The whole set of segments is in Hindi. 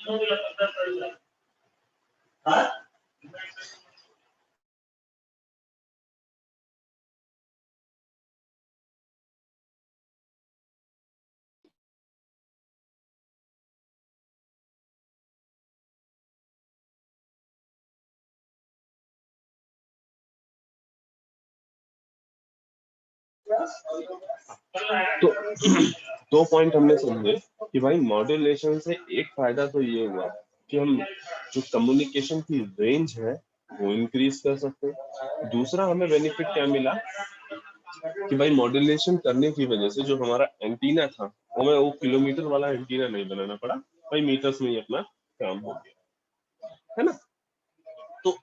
तो दो पॉइंट हमने समझे कि भाई मॉड्यूलेशन से एक फायदा तो ये हुआ कि हम जो कम्युनिकेशन की रेंज है वो इंक्रीज कर सकते हैं। दूसरा हमें बेनिफिट क्या मिला कि भाई मॉड्यूलेशन करने की वजह से जो हमारा एंटीना था हमें वो किलोमीटर वाला एंटीना नहीं बनाना पड़ा, भाई मीटर्स में ही अपना काम हो गया, है ना। तो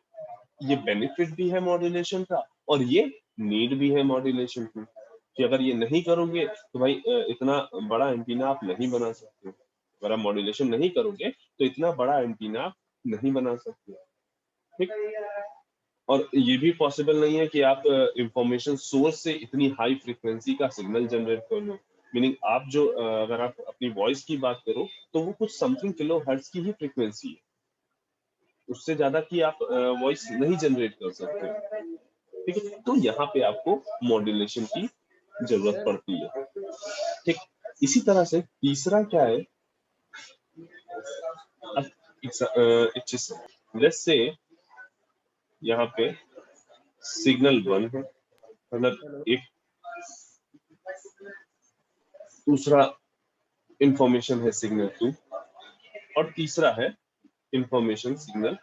ये बेनिफिट भी है मॉड्यूलेशन का और ये नीड भी है मॉड्यूलेशन की कि अगर ये नहीं करोगे तो भाई इतना बड़ा एंटीना आप नहीं बना सकते। अगर आप मॉड्यूलेशन नहीं करोगे तो इतना बड़ा एंटीना आप नहीं बना सकते, ठीक। और ये भी पॉसिबल नहीं है कि आप इंफॉर्मेशन सोर्स से इतनी हाई फ्रीक्वेंसी का सिग्नल जनरेट कर लो। मीनिंग आप जो अगर आप अपनी वॉइस की बात करो तो वो कुछ समथिंग किलो हर्ट्ज की ही फ्रीक्वेंसी है, उससे ज्यादा की आप वॉइस नहीं जनरेट कर सकते, ठीक है। तो यहाँ पे आपको मॉड्यूलेशन की जरूरत पड़ती है, ठीक। इसी तरह से तीसरा क्या है, लेट्स से यहाँ पे सिग्नल 1 है, मतलब एक दूसरा इंफॉर्मेशन है सिग्नल 2 और तीसरा है इंफॉर्मेशन सिग्नल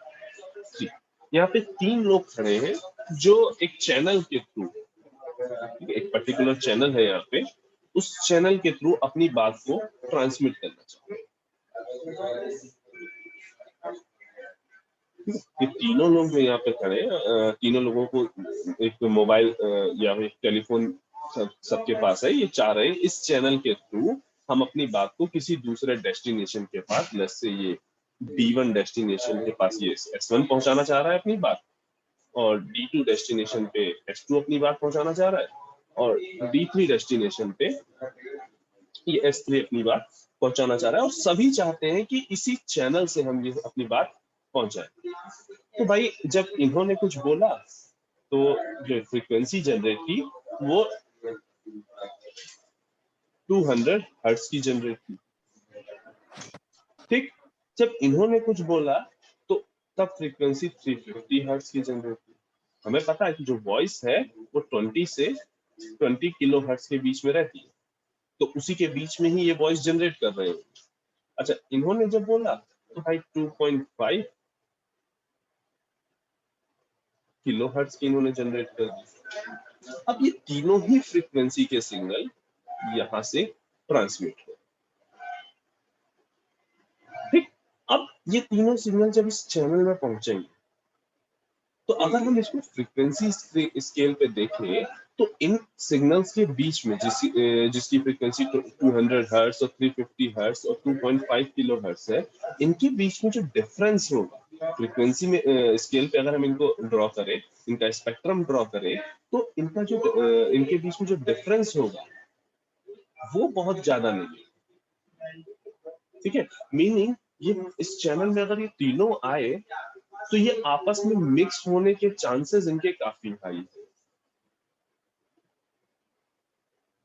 3। यहाँ पे 3 लोग खड़े हैं जो एक चैनल के थ्रू, एक पर्टिकुलर चैनल है यहाँ पे, उस चैनल के थ्रू अपनी बात को ट्रांसमिट करना चाहते हैं। ये तीनों लोग जो यहाँ पे खड़े हैं, तीनों लोगों को एक मोबाइल या एक टेलीफोन सबके पास है, ये चाह रहे हैं इस चैनल के थ्रू हम अपनी बात को किसी दूसरे डेस्टिनेशन के पास, जैसे ये B1 डेस्टिनेशन के पास ये S1 पहुंचाना चाह रहा है अपनी बात, और D2 डेस्टिनेशन पे S2 अपनी बात पहुंचाना चाह रहा है, और D3 डेस्टिनेशन पे ये S3 अपनी बात पहुंचाना चाह रहा है, और सभी चाहते हैं कि इसी चैनल से हम ये अपनी बात पहुंचाएं। तो भाई जब इन्होंने कुछ बोला तो जो फ्रीक्वेंसी जनरेट की वो 200 हर्ट्ज की जनरेट की, ठीक। जब इन्होंने कुछ बोला तो तब फ्रीक्वेंसी 350 हर्ट्ज की जनरेट की। हमें पता है कि जो वॉइस है वो 20 से 20 किलो हर्ट्ज के बीच में रहती है, तो उसी के बीच में ही ये वॉइस जनरेट कर रहे हैं। अच्छा, इन्होंने जब बोला तो भाई 2.5 किलो हर्ट्ज की इन्होंने जनरेट कर दी। अब ये तीनों ही फ्रीक्वेंसी के सिग्नल यहां से ट्रांसमिट हो, ठीक। अब ये तीनों सिग्नल जब इस चैनल में पहुंचेंगे तो अगर हम इसको फ्रीक्वेंसी स्केल पे देखें तो इन सिग्नल्स के बीच में जिसकी फ्रीक्वेंसी 200 हर्ट्ज और 350 हर्ट्ज और 2.5 किलो हर्ट्ज है, इनके बीच में जो डिफरेंस होगा फ्रीक्वेंसी में स्केल पे, अगर हम इनको ड्रॉ करें, इनका स्पेक्ट्रम ड्रॉ करें, तो इनका जो इनके बीच में जो डिफरेंस होगा वो बहुत ज्यादा नहीं है, ठीक है। मीनिंग ये इस चैनल में अगर ये तीनों आए तो ये आपस में मिक्स होने के चांसेस इनके काफी हाई है,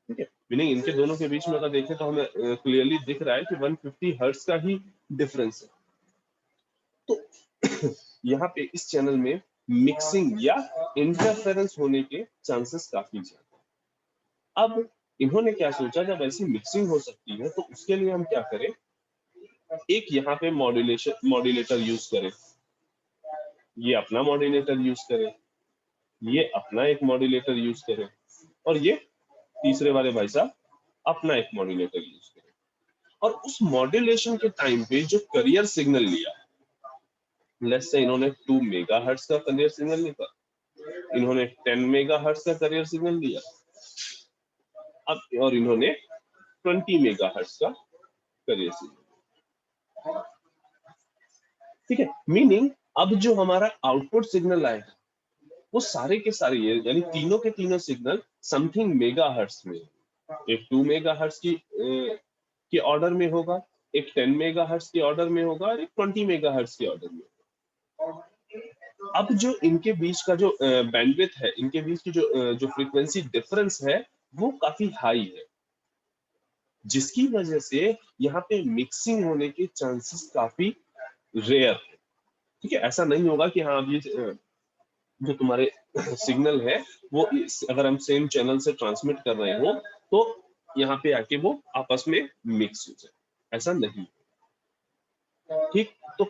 ठीक है। मीनिंग इनके दोनों के बीच में अगर देखें तो हमें क्लियरली दिख रहा है कि 150 हर्ट्ज का ही डिफरेंस है। तो यहाँ पे इस चैनल में मिक्सिंग या इंटरफेरेंस होने के चांसेस काफी ज्यादा। अब इन्होंने क्या सोचा, जब ऐसी मिक्सिंग हो सकती है तो उसके लिए हम क्या करें, एक यहाँ पे मॉड्यूलेटर यूज करें, ये अपना मॉड्यूलेटर यूज करें, ये अपना एक मॉड्यूलेटर यूज करें, और ये तीसरे वाले भाई साहब अपना एक मॉड्यूलेटर यूज करें। और उस मॉड्यूलेशन के टाइम पे जो करियर सिग्नल लिया, लेट्स से इन्होंने 2 मेगाहर्ट्ज का करियर सिग्नल लिया, इन्होंने 10 मेगाहर्ट्ज का करियर सिग्नल लिया, अब और इन्होंने 20 मेगाहर्ट्ज का करियर सिग्नल, ठीक है। मीनिंग अब जो हमारा आउटपुट सिग्नल आएगा वो सारे के सारे ये यानी तीनों के तीनों सिग्नल समथिंग मेगाहर्ट्ज में, एक 2 मेगाहर्ट्ज की के ऑर्डर में होगा, एक 10 मेगाहर्ट्ज के ऑर्डर में होगा और एक 20 मेगाहर्ट्ज के ऑर्डर में। अब जो इनके बीच का जो बैंडविड्थ है, इनके बीच की जो फ्रीक्वेंसी डिफरेंस है वो काफी हाई है, जिसकी वजह से यहाँ पे मिक्सिंग होने के चांसेस काफी रेयर है। ठीक है, ऐसा नहीं होगा कि हाँ ये जो तुम्हारे सिग्नल है वो अगर हम सेम चैनल से ट्रांसमिट कर रहे हो तो यहाँ पे आके वो आपस में मिक्स हो जाए, ऐसा नहीं। ठीक, तो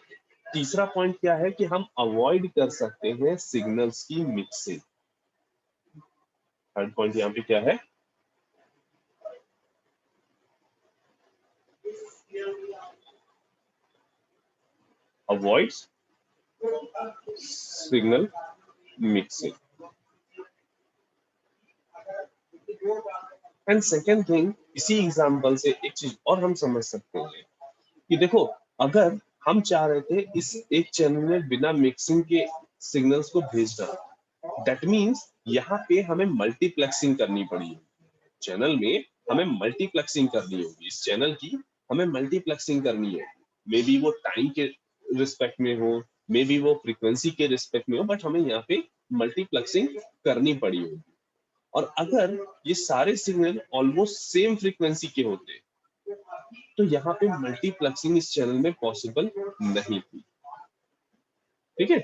तीसरा पॉइंट क्या है कि हम अवॉइड कर सकते हैं सिग्नल्स की मिक्सिंग। थर्ड पॉइंट यहाँ पे क्या है, avoid signal mixing. And second thing, इसी एग्जांपल से एक चीज और हम समझ सकते हैं कि देखो, अगर हम चाह रहे थे इस एक चैनल में बिना मिक्सिंग के सिग्नल्स को भेजना, दैट मीन्स यहाँ पे हमें मल्टीप्लेक्सिंग करनी पड़ी, चैनल में हमें मल्टीप्लेक्सिंग करनी होगी, इस चैनल की हमें मल्टीप्लेक्सिंग करनी है। मे बी वो टाइम के रिस्पेक्ट में हो, मे बी वो फ्रीक्वेंसी के रिस्पेक्ट में हो, बट हमें यहाँ पे मल्टीप्लेक्सिंग करनी पड़ी होगी। और अगर ये सारे सिग्नल ऑलमोस्ट सेम फ्रीक्वेंसी के होते तो यहाँ पे मल्टीप्लेक्सिंग इस चैनल में पॉसिबल नहीं थी। ठीक है,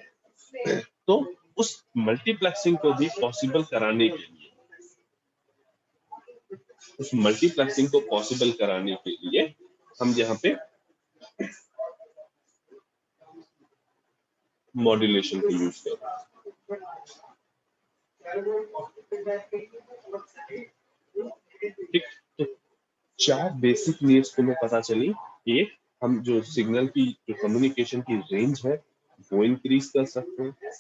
तो उस मल्टीप्लेक्सिंग को भी पॉसिबल कराने के लिए, उस मल्टीप्लेक्सिंग को पॉसिबल कराने के लिए हम यहाँ पे मॉड्यूलेशन को यूज कर रहे हैं। ठीक, तो 4 बेसिक नीड्स तुम्हें पता चली। एक, हम जो सिग्नल की जो कम्युनिकेशन की रेंज है वो इंक्रीज कर सकते हैं।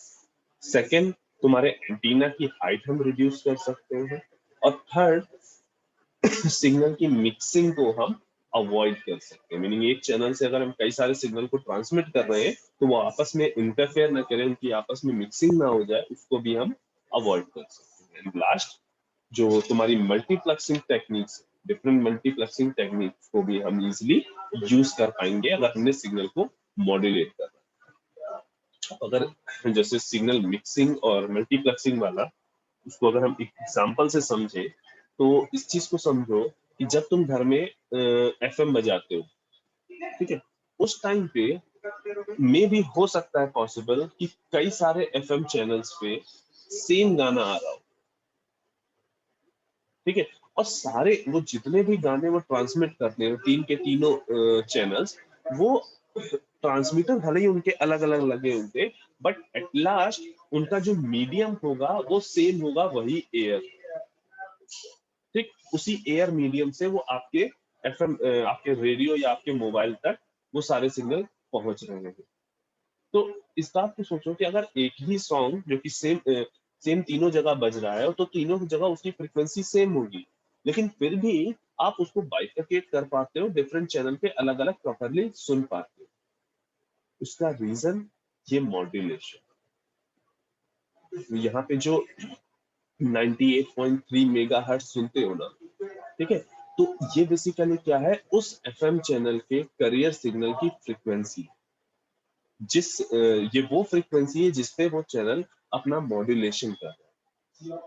सेकेंड, तुम्हारे एंटीना की हाइट हम रिड्यूस कर सकते हैं। और थर्ड, सिग्नल की मिक्सिंग को हम अवॉइड कर सकते हैं। मीनिंग एक चैनल से अगर हम कई सारे सिग्नल को ट्रांसमिट कर रहे हैं तो वो आपस में इंटरफेयर ना करें, उनकी आपस में मिक्सिंग ना हो जाए, उसको भी हम अवॉइड कर सकते हैं। एंड लास्ट, जो तुम्हारी multiplexing techniques, different multiplexing techniques को भी हम इजिली यूज कर पाएंगे अगर हमने सिग्नल को मॉड्यूलेट करना। अगर जैसे सिग्नल मिक्सिंग और मल्टीप्लेक्सिंग वाला, उसको अगर हम एग्जांपल से समझे तो इस चीज को समझो कि जब तुम घर में एफएम बजाते हो, ठीक है, उस टाइम पे मे भी हो सकता है पॉसिबल कि कई सारे एफएम चैनल्स पे सेम गाना आ रहा हो। ठीक है, और सारे वो जितने भी गाने वो ट्रांसमिट करते हैं, तीन के तीनों चैनल्स, वो ट्रांसमीटर भले ही उनके अलग अलग लगे होंगे, बट एट लास्ट उनका जो मीडियम होगा वो सेम होगा, वही एयर। ठीक, उसी एयर मीडियम से वो आपके एफएम, आपके रेडियो या आपके मोबाइल तक वो सारे सिग्नल पहुंच रहे हैं। तो इस बात को सोचो कि अगर एक ही सॉन्ग जो कि सेम तीनों जगह बज रहा है तो तीनों जगह उसकी फ्रीक्वेंसी सेम होगी, लेकिन फिर भी आप उसको बाइफरकेट कर पाते हो, डिफरेंट चैनल पे अलग अलग प्रॉपरली सुन पाते हो। उसका रीजन ये मॉड्यूलेशन। यहाँ पे जो 98.3 मेगाहर्ट्ज सुनते हो ना, ठीक है, तो ये बेसिकली क्या है, उस एफएम चैनल के करियर सिग्नल की फ्रीक्वेंसी, ये वो फ्रीक्वेंसी है जिसपे वो चैनल अपना मॉड्यूलेशन कर रहा है।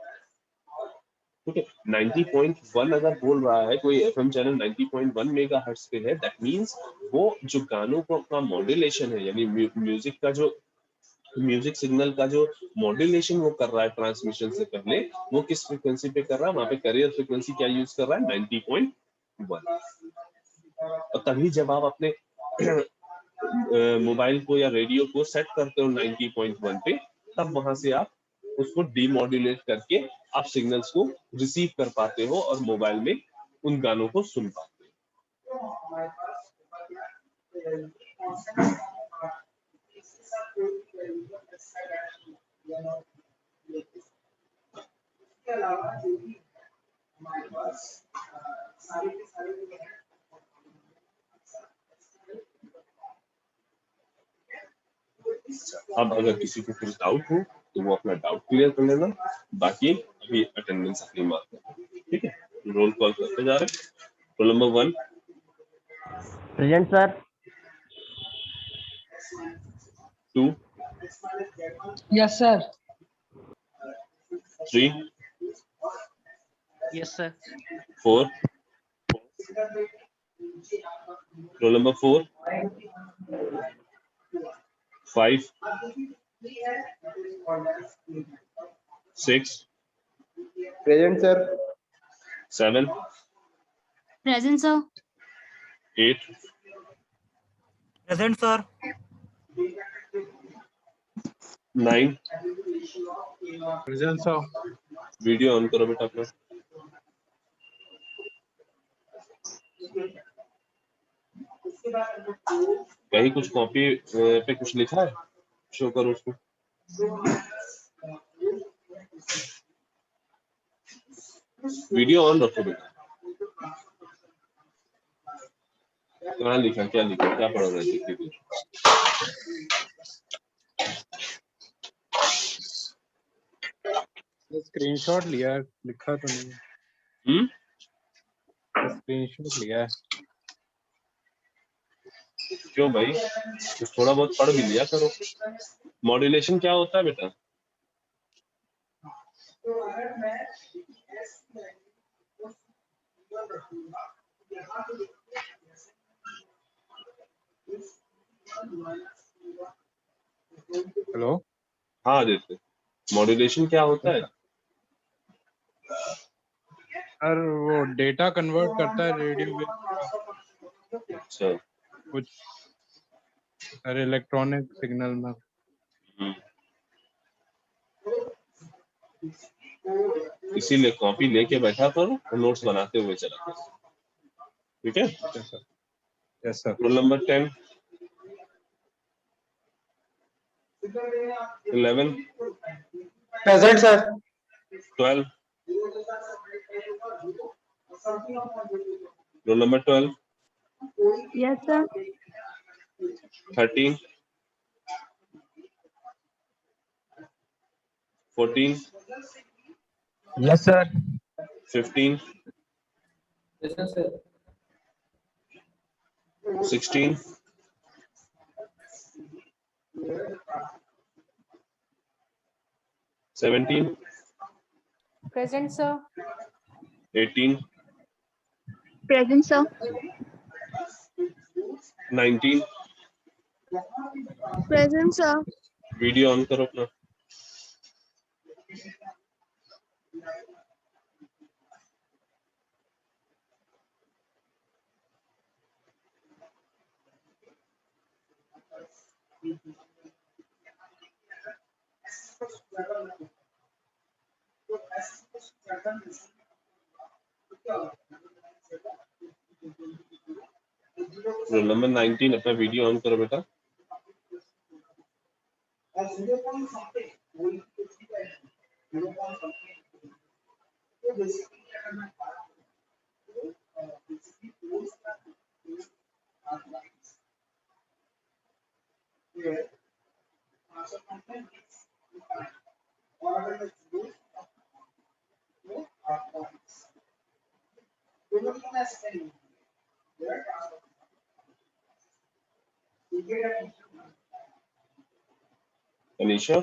ठीक है, 90.1 अगर बोल रहा है कोई एफएम चैनल 90.1 मेगाहर्ट्ज पे है, दैट मींस वो जो गानों का मॉड्यूलेशन है, यानी म्यूजिक का जो म्यूजिक सिग्नल का जो मॉड्यूलेशन वो कर रहा है ट्रांसमिशन से पहले, वो किस फ्रीक्वेंसी पे कर रहा है, वहां पे करियर फ्रीक्वेंसी क्या यूज कर रहा है, 90.1। और तभी जब आप अपने मोबाइल को या रेडियो को सेट करते हो 90.1 पे, तब वहां से आप उसको डीमॉड्यूलेट करके आप सिग्नल्स को रिसीव कर पाते हो और मोबाइल में उन गानों को सुन पाते हो। अब अगर किसी को कुछ डाउट हो तो वो अपना डाउट क्लियर कर लेना, बाकी अभी अटेंडेंस अपनी मार्क करना। ठीक है, रोल कॉल करते जा रहे हैं। Roll number 1, Present, sir. 2, Yes, sir. 3, Yes, sir. 4. Roll number 4, 5, 6, Present, sir. 7, Present, sir. 8, Present, sir. 9. Present, sir. Video on करो बेटा अपना। कहीं कुछ कॉपी पे कुछ लिखा है? शो करो उसको। वीडियो ऑन रखो बेटा। कहाँ लिखा, क्या लिखा, क्या पढ़ रहे थे? स्क्रीनशॉट लिया है, लिखा तो नहीं। स्क्रीनशॉट लिया है। क्यों भाई, तो थोड़ा बहुत पढ़ भी लिया करो। मॉड्यूलेशन क्या होता है बेटा? हेलो। हाँ आदित्य, मॉड्यूलेशन क्या होता है? सर वो डेटा कन्वर्ट करता है रेडियो वेव। अच्छा। कुछ सर इलेक्ट्रॉनिक सिग्नल में। इसीलिए कॉपी लेके बैठा करो और नोट्स बनाते हुए चला करो। ठीक है? Yes sir. Yes sir. Roll number 10, 11, Present, sir. 12, roll number 12, Yes, sir. 13, 14, Yes, sir. 15, 16, 17, Present, sir. 18, Present, sir. 19, Present, sir. Video on करो अपना। रोल नंबर 19 अपना वीडियो ऑन करो बेटा। अनीशा,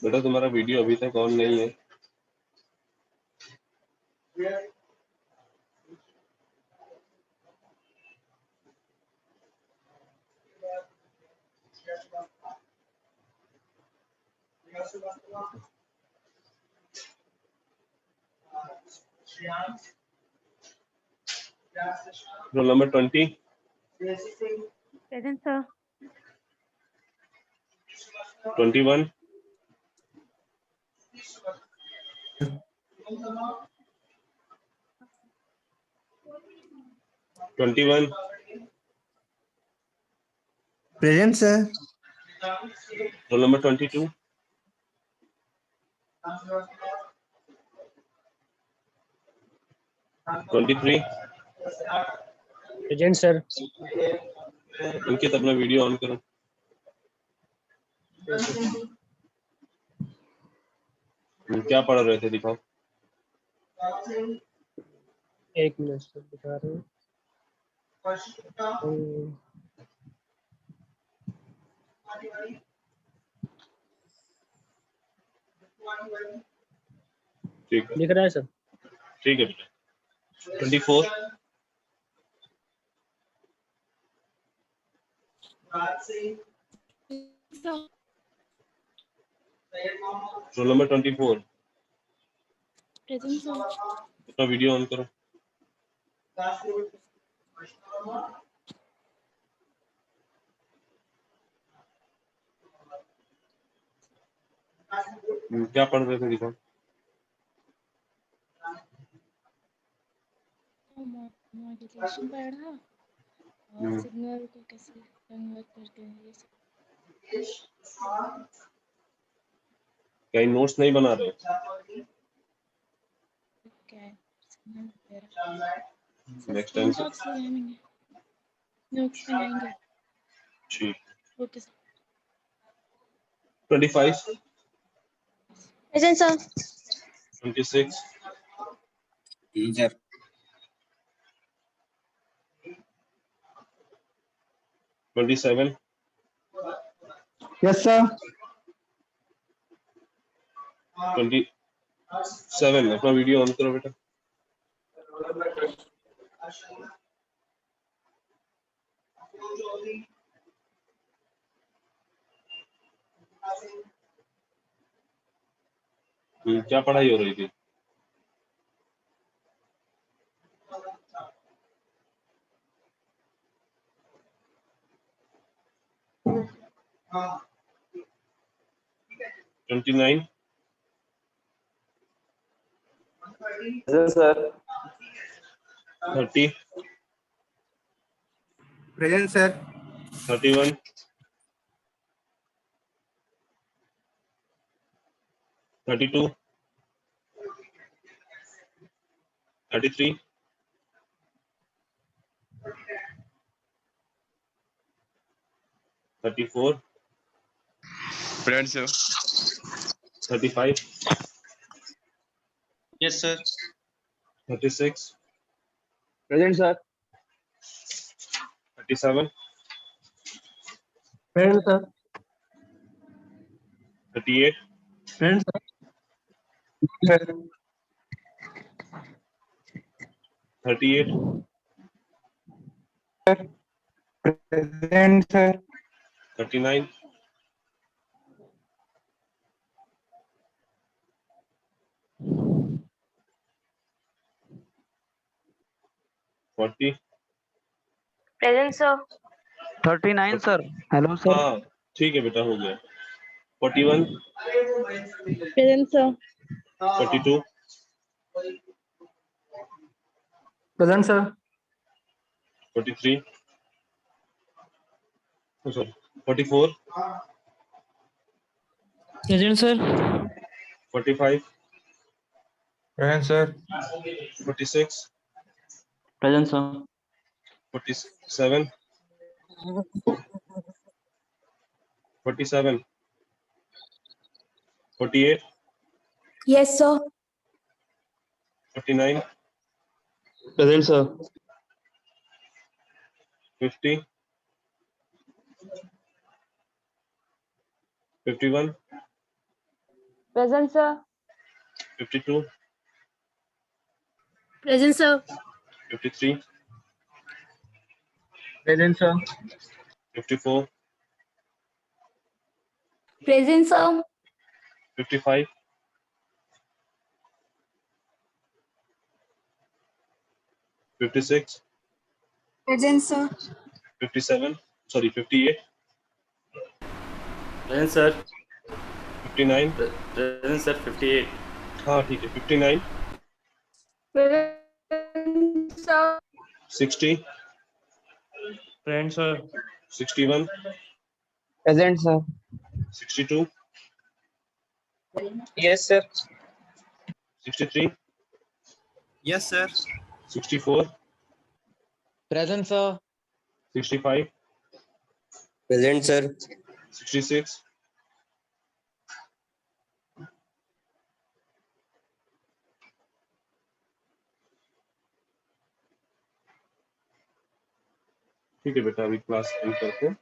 बेटा तुम्हारा वीडियो अभी तक ऑन नहीं है। Roll number 20, Present, sir. 21, 21, Present, sir. Roll number 22, 23 present sir. Ankit अपना वीडियो ऑन करो। क्या पढ़ रहे थे, दिखाओ। एक मिनट सर दिखा रहे हैं। ठीक है, दिख रहा है सर। ठीक है बेटा। 24 रोल नंबर 24 Present, sir. अपना वीडियो ऑन करो। क्या पढ़ रहे थे, दिखाओ। मॉड्यूलेशन पढ़ा और सिग्नल को कैसे कन्वर्ट करते हैं ये सब। कहीं नोट्स नहीं बना रहे? क्या है सिग्नल वगैरह। नेक्स्ट टाइम से नोट्स लगाएंगे, नोट्स बनाएंगे। ठीक। Okay sir. 25 present sir. 26 sir. 27 yes sir. 27 अपना वीडियो ऑन करो बेटा। क्या पढ़ाई हो रही थी? हाँ। 29 sir. 30 present sir. 31 32 33 34 Present, sir. 35 Yes, sir. 36 present sir. 37 present sir. 38 present sir. 38 present sir. 39 40 present sir. 39 sir. Hello sir. हाँ ठीक है बेटा, हो गया। 41 present sir. 42 present sir. 43 sorry 44 present sir. 45 present sir. 46 present sir. 47 47 48 Yes sir. 49 present sir. 50 51 Present sir. 52 Present sir. 53 present sir. 54 Present sir. 55 56 Present sir. 57 sorry 58 Present, sir. 59 Present, sir. 58. हाँ ठीक है 59 Present sir. 60 present sir. 61 present sir. 62 yes sir. 63 Yes, sir. 64, Present, sir. 65, Present, sir. 66, 'ठीक है बेटा, अभी क्लास एंड करते हैं।